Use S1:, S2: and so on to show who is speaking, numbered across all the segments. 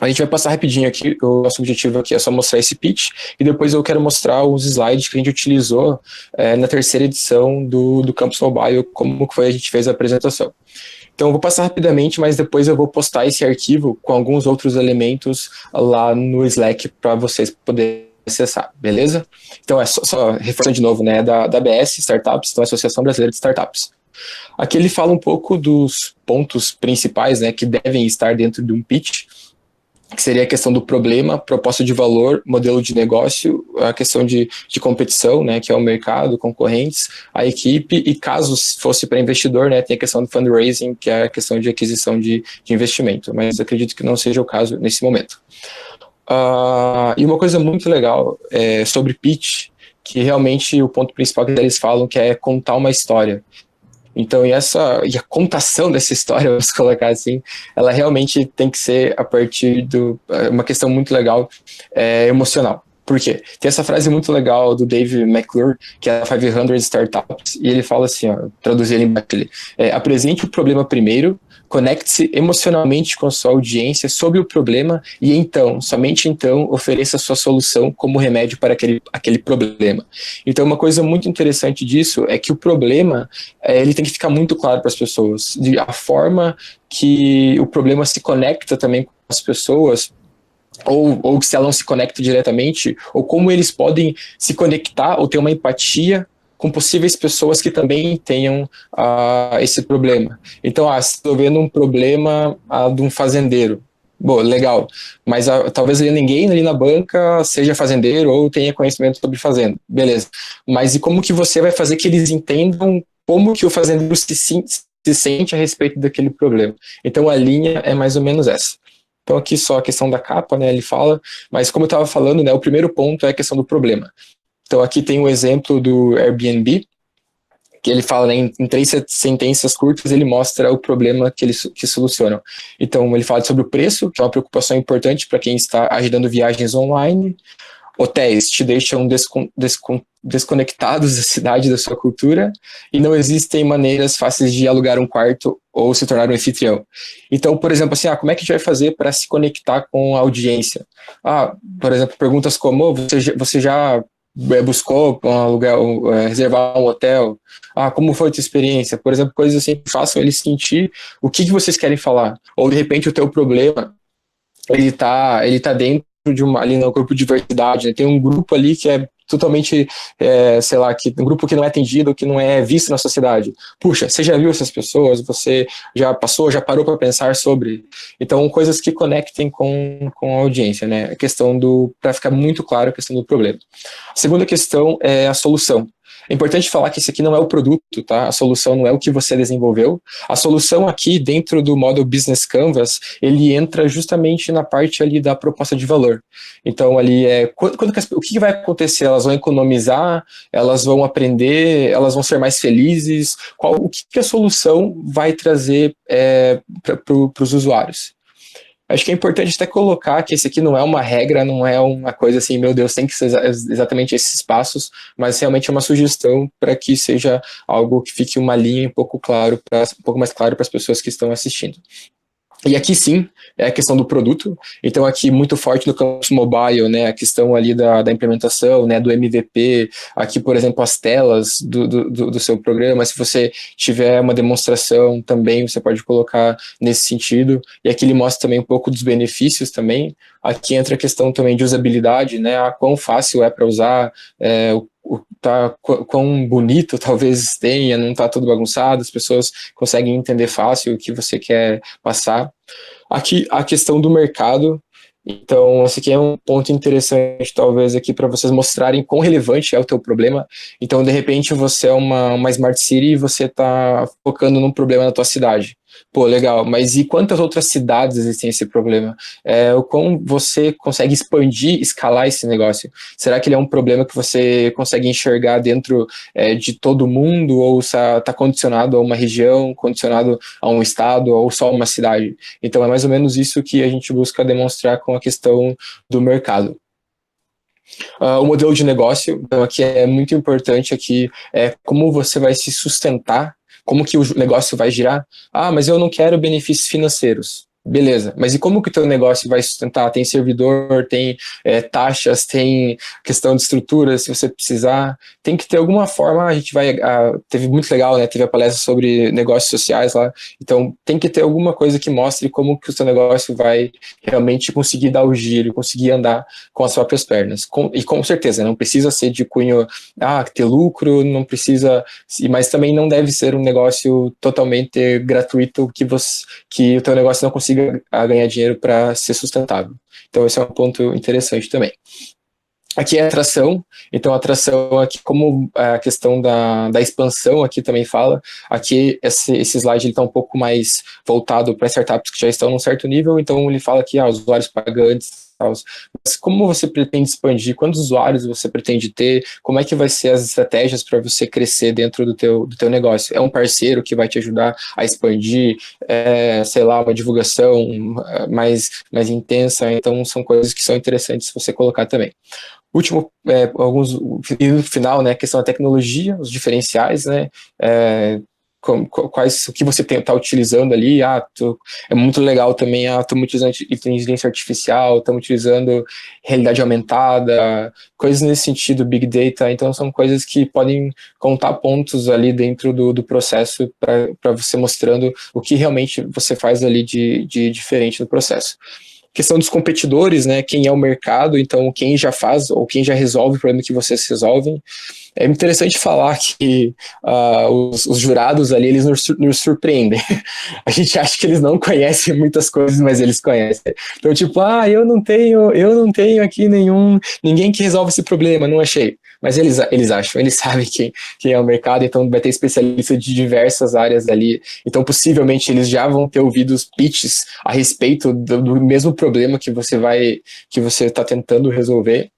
S1: A gente vai passar rapidinho aqui, o nosso objetivo aqui é só mostrar esse pitch, e depois eu quero mostrar os slides que a gente utilizou na terceira edição do Campus Mobile, como foi a gente fez a apresentação. Então eu vou passar rapidamente, mas depois eu vou postar esse arquivo com alguns outros elementos lá no Slack para vocês poderem acessar, beleza? Então é só reforçando de novo, né, da ABS Startups, então Associação Brasileira de Startups. Aqui ele fala um pouco dos pontos principais, né, que devem estar dentro de um pitch, que seria a questão do problema, proposta de valor, modelo de negócio, a questão de competição, né, que é o mercado, concorrentes, a equipe, e caso fosse para investidor, né, tem a questão do fundraising, que é a questão de aquisição de investimento, mas acredito que não seja o caso nesse momento. E uma coisa muito legal sobre pitch, que realmente o ponto principal que eles falam que é contar uma história. Então, e a contação dessa história, vamos colocar assim, ela realmente tem que ser a partir de uma questão muito legal, emocional. Por quê? Tem essa frase muito legal do Dave McClure, que é a 500 Startups, e ele fala assim, ó, traduzir ele embaixo, apresente o problema primeiro, conecte-se emocionalmente com a sua audiência sobre o problema e então, somente então, ofereça a sua solução como remédio para aquele problema. Então, uma coisa muito interessante disso é que o problema, ele tem que ficar muito claro para as pessoas. A forma que o problema se conecta também com as pessoas, ou se ela não se conecta diretamente, ou como eles podem se conectar ou ter uma empatia com possíveis pessoas que também tenham esse problema. Então, estou vendo um problema de um fazendeiro. Bom, legal, mas talvez ninguém ali na banca seja fazendeiro ou tenha conhecimento sobre fazenda, beleza. Mas e como que você vai fazer que eles entendam como que o fazendeiro se sente a respeito daquele problema? Então, a linha é mais ou menos essa. Então, aqui só a questão da capa, né, ele fala, mas como eu estava falando, né, o primeiro ponto é a questão do problema. Então, aqui tem um exemplo do Airbnb, que ele fala, né, em 3 sentenças curtas, ele mostra o problema que eles solucionam. Então, ele fala sobre o preço, que é uma preocupação importante para quem está agendando viagens online. Hotéis te deixam desconectados da cidade, da sua cultura, e não existem maneiras fáceis de alugar um quarto ou se tornar um anfitrião. Então, por exemplo, assim, como é que a gente vai fazer para se conectar com a audiência? Por exemplo, perguntas como, você já buscou reservar um hotel? Como foi a tua experiência? Por exemplo, coisas assim que façam eles sentir o que vocês querem falar. Ou, de repente, o teu problema, ele tá dentro ali no grupo de diversidade, né? Tem um grupo ali que é totalmente, sei lá, um grupo que não é atendido, que não é visto na sociedade. Puxa, você já viu essas pessoas? Você já parou para pensar sobre? Então, coisas que conectem com a audiência, né? A questão para ficar muito claro a questão do problema. A segunda questão é a solução. É importante falar que esse aqui não é o produto, tá? A solução não é o que você desenvolveu. A solução aqui, dentro do Model Business Canvas, ele entra justamente na parte ali da proposta de valor. Então, ali o que vai acontecer? Elas vão economizar, elas vão aprender, elas vão ser mais felizes? O que a solução vai trazer para os usuários? Acho que é importante até colocar que esse aqui não é uma regra, não é uma coisa assim, meu Deus, tem que ser exatamente esses passos, mas realmente é uma sugestão para que seja algo que fique uma linha um pouco mais claro para as pessoas que estão assistindo. E aqui sim, é a questão do produto. Então aqui muito forte no campus mobile, né, a questão ali da implementação, né, do MVP. Aqui, por exemplo, as telas do seu programa. Se você tiver uma demonstração também, você pode colocar nesse sentido. E aqui ele mostra também um pouco dos benefícios também. Aqui entra a questão também de usabilidade, né, quão fácil é para usar, quão bonito talvez tenha, não está tudo bagunçado, as pessoas conseguem entender fácil o que você quer passar. Aqui a questão do mercado, então esse aqui é um ponto interessante talvez aqui para vocês mostrarem quão relevante é o teu problema. Então de repente você é uma Smart City e você está focando num problema na tua cidade. Pô, legal, mas e quantas outras cidades existem esse problema? O quão você consegue expandir, escalar esse negócio? Será que ele é um problema que você consegue enxergar dentro de todo mundo, ou está condicionado a uma região, condicionado a um estado, ou só uma cidade? Então é mais ou menos isso que a gente busca demonstrar com a questão do mercado. O modelo de negócio, então aqui é muito importante aqui, como você vai se sustentar, como que o negócio vai girar. Mas eu não quero benefícios financeiros. Beleza, mas e como que o teu negócio vai sustentar? Tem servidor, tem taxas, tem questão de estrutura, se você precisar. Tem que ter alguma forma, a gente vai... teve muito legal, né? Teve a palestra sobre negócios sociais lá. Então, tem que ter alguma coisa que mostre como que o seu negócio vai realmente conseguir dar o giro, conseguir andar com as próprias pernas. E com certeza, não precisa ser de cunho, ter lucro, não precisa... Mas também não deve ser um negócio totalmente gratuito que o teu negócio não consiga ganhar dinheiro para ser sustentável. Então esse é um ponto interessante também. Aqui é atração, então atração aqui, como a questão da expansão aqui também fala, aqui esse slide está um pouco mais voltado para startups que já estão num certo nível, então ele fala aqui, usuários pagantes, mas como você pretende expandir, quantos usuários você pretende ter, como é que vai ser as estratégias para você crescer dentro do teu negócio? É um parceiro que vai te ajudar a expandir, sei lá, uma divulgação mais intensa, então são coisas que são interessantes você colocar também. Último, e no final, né, a questão da tecnologia, os diferenciais, né, o que você está utilizando ali, é muito legal também, estamos utilizando inteligência artificial, estamos utilizando realidade aumentada, coisas nesse sentido, Big Data, então são coisas que podem contar pontos ali dentro do processo para você mostrando o que realmente você faz ali de diferente no processo. Questão dos competidores, né, quem é o mercado, então quem já faz ou quem já resolve o problema que vocês resolvem. É interessante falar que os jurados ali, eles nos surpreendem. A gente acha que eles não conhecem muitas coisas, mas eles conhecem. Então, tipo, eu não tenho aqui ninguém que resolve esse problema, não achei. Mas eles acham, eles sabem quem é o mercado, então vai ter especialistas de diversas áreas ali. Então, possivelmente, eles já vão ter ouvido os pitches a respeito do mesmo problema que você está tentando resolver.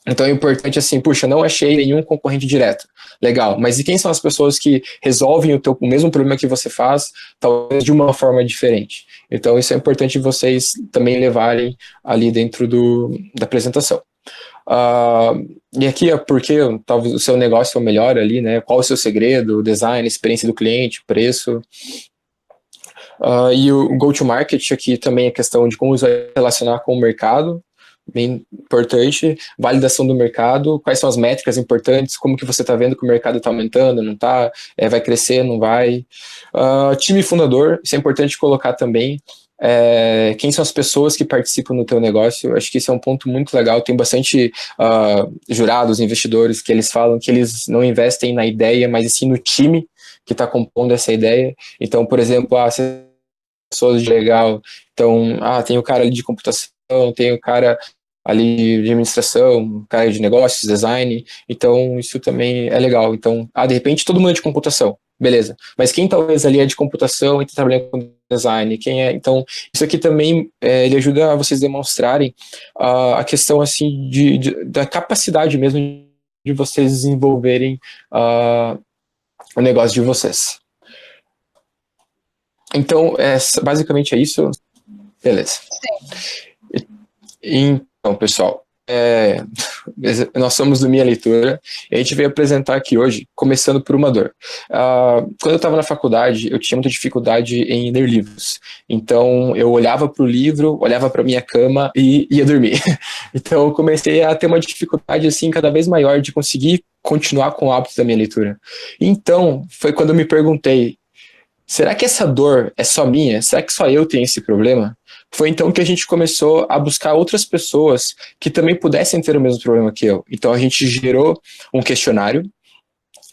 S1: Então é importante assim, puxa, não achei nenhum concorrente direto. Legal, mas e quem são as pessoas que resolvem o mesmo problema que você faz, talvez de uma forma diferente? Então isso é importante vocês também levarem ali dentro da apresentação. E aqui é porque talvez o seu negócio é o melhor ali, né? Qual o seu segredo, o design, a experiência do cliente, preço. E o go-to-market aqui também é questão de como você vai relacionar com o mercado, bem importante, validação do mercado, quais são as métricas importantes, como que você está vendo que o mercado está aumentando, não está, vai crescer, não vai. Time fundador, isso é importante colocar também. Quem são as pessoas que participam no teu negócio? Acho que isso é um ponto muito legal. Tem bastante jurados, investidores, que eles falam que eles não investem na ideia, mas sim no time que está compondo essa ideia. Então, por exemplo, pessoas de legal, então, tem o cara ali de computação, tem o cara ali de administração, cara de negócios, design, então isso também é legal. Então, de repente todo mundo é de computação, beleza, mas quem talvez ali é de computação e está trabalhando com design, quem é, então isso aqui também ele ajuda a vocês demonstrarem a questão assim da capacidade mesmo de vocês desenvolverem o negócio de vocês. Então, basicamente é isso. Beleza. Sim. Então, pessoal, nós somos do Minha Leitura e a gente veio apresentar aqui hoje, começando por uma dor. Quando eu estava na faculdade, eu tinha muita dificuldade em ler livros. Então, eu olhava para o livro, olhava para minha cama e ia dormir. Então, eu comecei a ter uma dificuldade assim, cada vez maior de conseguir continuar com o hábito da minha leitura. Então, foi quando eu me perguntei, será que essa dor é só minha? Será que só eu tenho esse problema? Foi então que a gente começou a buscar outras pessoas que também pudessem ter o mesmo problema que eu. Então a gente gerou um questionário,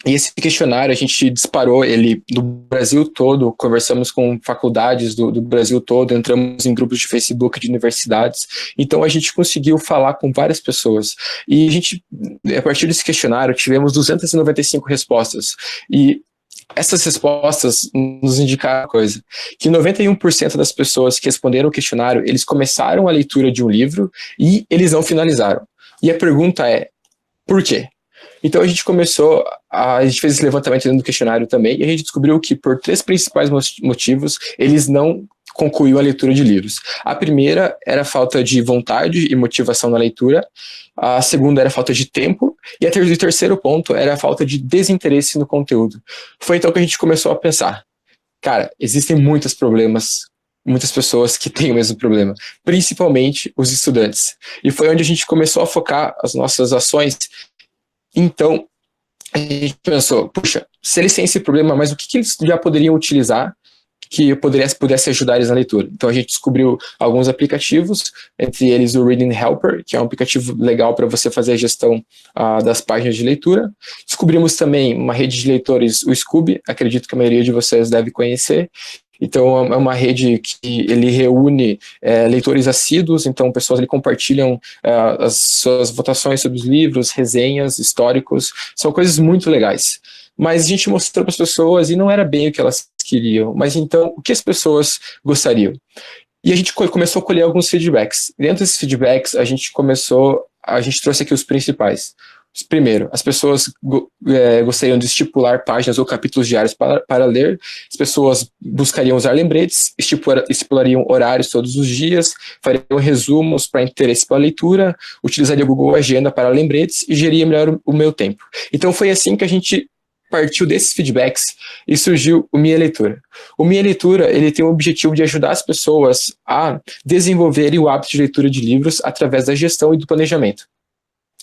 S1: e esse questionário a gente disparou ele no Brasil todo, conversamos com faculdades do Brasil todo, entramos em grupos de Facebook de universidades, então a gente conseguiu falar com várias pessoas. E a partir desse questionário, tivemos 295 respostas. E essas respostas nos indicaram uma coisa, que 91% das pessoas que responderam o questionário, eles começaram a leitura de um livro e eles não finalizaram. E a pergunta é, por quê? Então a gente fez esse levantamento dentro do questionário também, e a gente descobriu que por 3 principais motivos, eles não concluiu a leitura de livros. A primeira era a falta de vontade e motivação na leitura, a segunda era a falta de tempo, e o terceiro ponto era a falta de desinteresse no conteúdo. Foi então que a gente começou a pensar, cara, existem muitos problemas muitas pessoas que têm o mesmo problema, principalmente os estudantes. E foi onde a gente começou a focar as nossas ações. Então, a gente pensou, puxa, se eles têm esse problema, mas o que eles já poderiam utilizar que pudesse ajudar eles na leitura? Então a gente descobriu alguns aplicativos, entre eles o Reading Helper, que é um aplicativo legal para você fazer a gestão das páginas de leitura. Descobrimos também uma rede de leitores, o Scoob, acredito que a maioria de vocês deve conhecer. Então é uma rede que ele reúne leitores assíduos, então pessoas ali compartilham as suas votações sobre os livros, resenhas, históricos, são coisas muito legais. Mas a gente mostrou para as pessoas e não era bem o que elas queriam. Mas então, o que as pessoas gostariam? E a gente começou a colher alguns feedbacks. Dentro desses feedbacks, a gente trouxe aqui os principais. Primeiro, as pessoas gostariam de estipular páginas ou capítulos diários para ler, as pessoas buscariam usar lembretes, estipulariam horários todos os dias, fariam resumos para interesse pela leitura, utilizariam o Google Agenda para lembretes e geria melhor o meu tempo. Então foi assim que a gente partiu desses feedbacks e surgiu o Minha Leitura. O Minha Leitura, ele tem o objetivo de ajudar as pessoas a desenvolverem o hábito de leitura de livros através da gestão e do planejamento.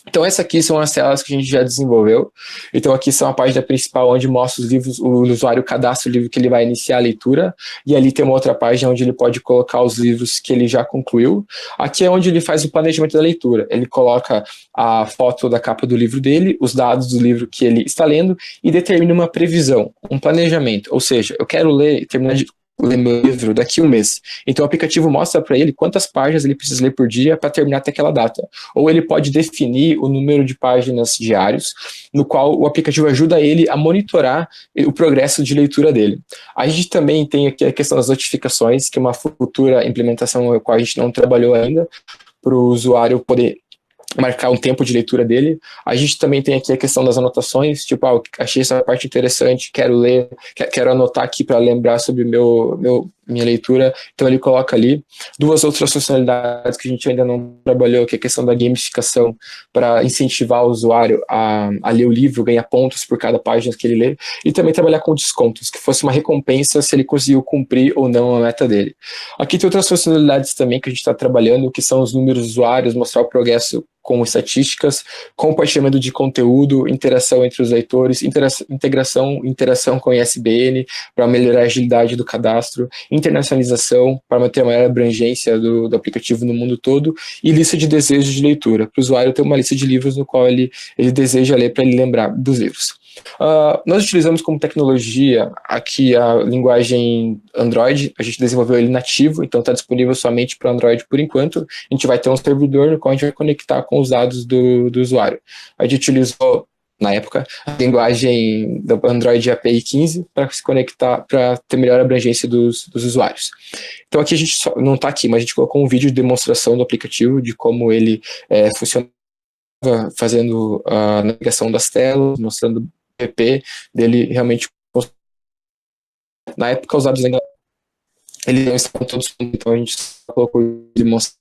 S1: Então essas aqui são as telas que a gente já desenvolveu. Então aqui são a página principal onde mostra os livros, o usuário cadastra o livro que ele vai iniciar a leitura, e ali tem uma outra página onde ele pode colocar os livros que ele já concluiu. Aqui é onde ele faz o planejamento da leitura. Ele coloca a foto da capa do livro dele, os dados do livro que ele está lendo e determina uma previsão, um planejamento. Ou seja, eu quero terminar de ler meu livro daqui a um mês. Então o aplicativo mostra para ele quantas páginas ele precisa ler por dia para terminar até aquela data. Ou ele pode definir o número de páginas diários, no qual o aplicativo ajuda ele a monitorar o progresso de leitura dele. A gente também tem aqui a questão das notificações, que é uma futura implementação a qual a gente não trabalhou ainda, para o usuário poder marcar um tempo de leitura dele. A gente também tem aqui a questão das anotações, tipo, achei essa parte interessante, quero ler, quero anotar aqui para lembrar sobre minha leitura, então ele coloca ali. Duas outras funcionalidades que a gente ainda não trabalhou, que é a questão da gamificação, para incentivar o usuário a ler o livro, ganhar pontos por cada página que ele lê, e também trabalhar com descontos, que fosse uma recompensa se ele conseguiu cumprir ou não a meta dele. Aqui tem outras funcionalidades também que a gente está trabalhando, que são os números de usuários, mostrar o progresso com estatísticas, compartilhamento de conteúdo, interação entre os leitores, interação com ISBN para melhorar a agilidade do cadastro, internacionalização para manter a maior abrangência do aplicativo no mundo todo, e lista de desejos de leitura, para o usuário ter uma lista de livros no qual ele deseja ler para ele lembrar dos livros. Nós utilizamos como tecnologia aqui a linguagem Android, a gente desenvolveu ele nativo, então está disponível somente para Android por enquanto. A gente vai ter um servidor no qual a gente vai conectar com os dados do usuário. A gente utilizou, na época, a linguagem do Android API 15 para se conectar, para ter melhor abrangência dos usuários. Então aqui a gente não está aqui, mas a gente colocou um vídeo de demonstração do aplicativo, de como ele funciona, fazendo a navegação das telas, mostrando o app dele realmente. Na época os dados ainda eles não estavam todos, então a gente colocou demonstração.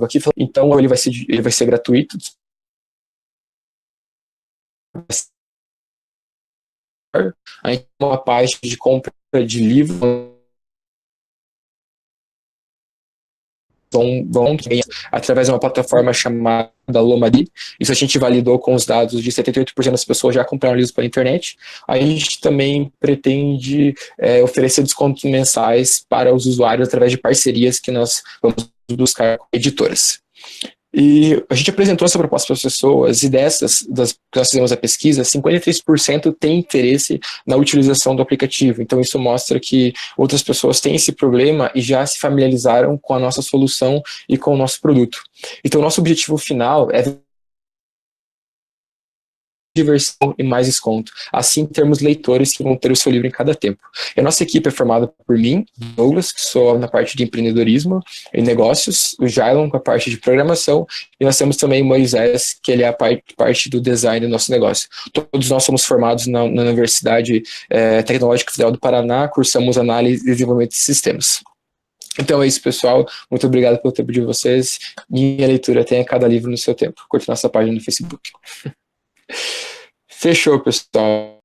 S1: Aqui, então ele vai ser gratuito. A gente tem uma página de compra de livro, vão através de uma plataforma chamada Lomari. Isso a gente validou com os dados de 78% das pessoas já compraram livros pela internet. A gente também pretende oferecer descontos mensais para os usuários através de parcerias que nós vamos buscar com editoras. E a gente apresentou essa proposta para as pessoas, e dessas, que nós fizemos a pesquisa, 53% têm interesse na utilização do aplicativo. Então isso mostra que outras pessoas têm esse problema e já se familiarizaram com a nossa solução e com o nosso produto. Então nosso objetivo final é diversão e mais desconto. Assim, termos leitores que vão ter o seu livro em cada tempo. E a nossa equipe é formada por mim, Douglas, que sou na parte de empreendedorismo e negócios, o Jailon com a parte de programação, e nós temos também o Moisés, que ele é a parte do design do nosso negócio. Todos nós somos formados na Universidade Tecnológica Federal do Paraná, cursamos análise e desenvolvimento de sistemas. Então é isso, pessoal. Muito obrigado pelo tempo de vocês. Minha leitura, tenha cada livro no seu tempo. Curte nossa página no Facebook. Fechou, pessoal.